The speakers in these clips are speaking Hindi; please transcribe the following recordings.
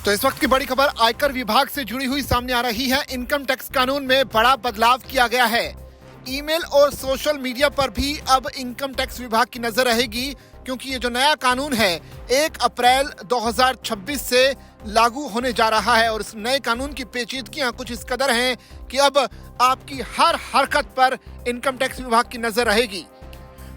तो इस वक्त की बड़ी खबर आयकर विभाग से जुड़ी हुई सामने आ रही है। इनकम टैक्स कानून में बड़ा बदलाव किया गया है। ईमेल और सोशल मीडिया पर भी अब इनकम टैक्स विभाग की नजर रहेगी, क्योंकि ये जो नया कानून है 1 अप्रैल 2026 से लागू होने जा रहा है। और इस नए कानून की पेचीदगियां कुछ इस कदर हैं कि अब आपकी हर हरकत पर इनकम टैक्स विभाग की नजर रहेगी।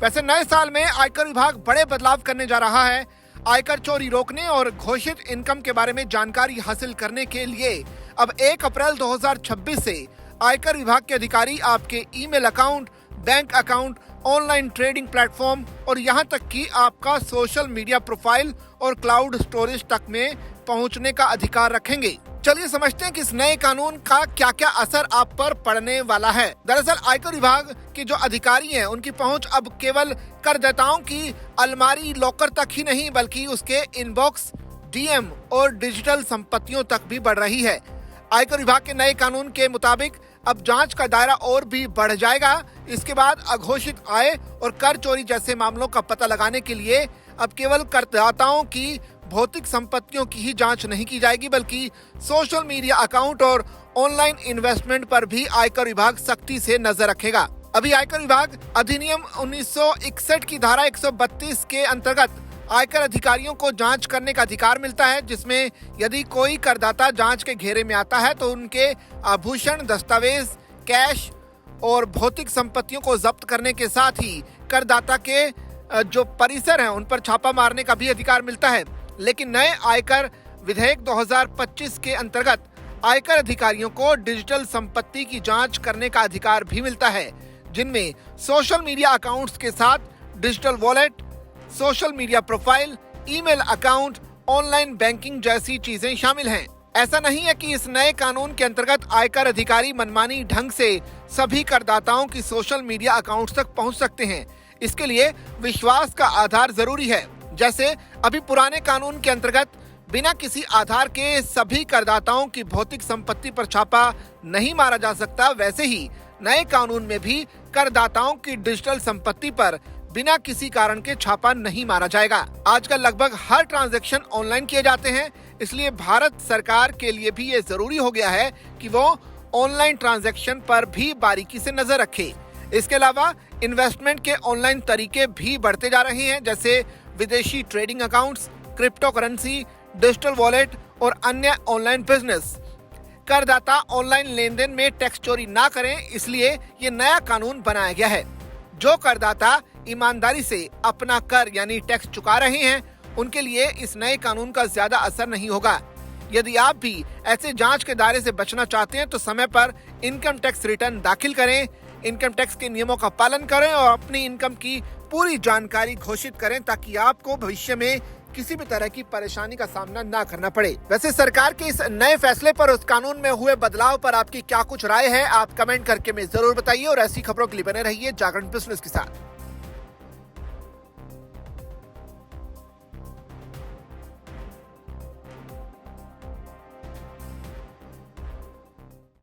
वैसे नए साल में आयकर विभाग बड़े बदलाव करने जा रहा है। आयकर चोरी रोकने और घोषित इनकम के बारे में जानकारी हासिल करने के लिए अब 1 अप्रैल 2026 से आयकर विभाग के अधिकारी आपके email account, bank account, online trading platform और यहां तक कि आपका सोशल मीडिया प्रोफाइल और क्लाउड स्टोरेज तक में पहुंचने का अधिकार रखेंगे। चलिए समझते हैं कि इस नए कानून का क्या क्या असर आप पर पड़ने वाला है। दरअसल आयकर विभाग के जो अधिकारी हैं उनकी पहुंच अब केवल करदाताओं की अलमारी लॉकर तक ही नहीं, बल्कि उसके इनबॉक्स, डीएम और डिजिटल संपत्तियों तक भी बढ़ रही है। आयकर विभाग के नए कानून के मुताबिक अब जांच का दायरा और भी बढ़ जाएगा। इसके बाद अघोषित आय और कर चोरी जैसे मामलों का पता लगाने के लिए अब केवल करदाताओं की भौतिक संपत्तियों की ही जांच नहीं की जाएगी, बल्कि सोशल मीडिया अकाउंट और ऑनलाइन इन्वेस्टमेंट पर भी आयकर विभाग सख्ती से नजर रखेगा। अभी आयकर विभाग अधिनियम 1961 की धारा 132 के अंतर्गत आयकर अधिकारियों को जांच करने का अधिकार मिलता है, जिसमें यदि कोई करदाता जांच के घेरे में आता है तो उनके आभूषण, दस्तावेज, कैश और भौतिक संपत्तियों को जब्त करने के साथ ही करदाता के जो परिसर हैं उन पर छापा मारने का भी अधिकार मिलता है। लेकिन नए आयकर विधेयक 2025 के अंतर्गत आयकर अधिकारियों को डिजिटल संपत्ति की जांच करने का अधिकार भी मिलता है, जिनमें सोशल मीडिया अकाउंट्स के साथ digital wallet, social media profile, email account, online banking जैसी चीजें शामिल हैं। ऐसा नहीं है कि इस नए कानून के अंतर्गत आयकर अधिकारी मनमानी ढंग से सभी करदाताओं की सोशल मीडिया अकाउंट्स तक पहुंच सकते हैं। इसके लिए विश्वास का आधार जरूरी है। जैसे अभी पुराने कानून के अंतर्गत बिना किसी आधार के सभी करदाताओं की भौतिक संपत्ति पर छापा नहीं मारा जा सकता, वैसे ही नए कानून में भी करदाताओं की डिजिटल संपत्ति पर बिना किसी कारण के छापा नहीं मारा जाएगा। आजकल लगभग हर ट्रांजैक्शन ऑनलाइन किए जाते हैं, इसलिए भारत सरकार के लिए भी ये जरूरी हो गया है कि वो ऑनलाइन ट्रांजैक्शन पर भी बारीकी से नजर रखे। इसके अलावा इन्वेस्टमेंट के ऑनलाइन तरीके भी बढ़ते जा रहे हैं, जैसे विदेशी trading accounts, crypto currency, digital wallet और अन्य ऑनलाइन बिजनेस। करदाता ऑनलाइन लेनदेन में टैक्स चोरी ना करें, इसलिए ये नया कानून बनाया गया है। जो करदाता ईमानदारी से अपना कर यानी टैक्स चुका रहे हैं, उनके लिए इस नए कानून का ज्यादा असर नहीं होगा। यदि आप भी ऐसे जांच के दायरे से बचना चाहते हैं तो समय पर इनकम टैक्स रिटर्न दाखिल करें, इनकम टैक्स के नियमों का पालन करें और अपनी इनकम की पूरी जानकारी घोषित करें, ताकि आपको भविष्य में किसी भी तरह की परेशानी का सामना ना करना पड़े। वैसे सरकार के इस नए फैसले पर, उस कानून में हुए बदलाव पर आपकी क्या कुछ राय है, आप कमेंट करके में जरूर बताइए। और ऐसी खबरों के लिए बने रहिए जागरण बिजनेस के साथ।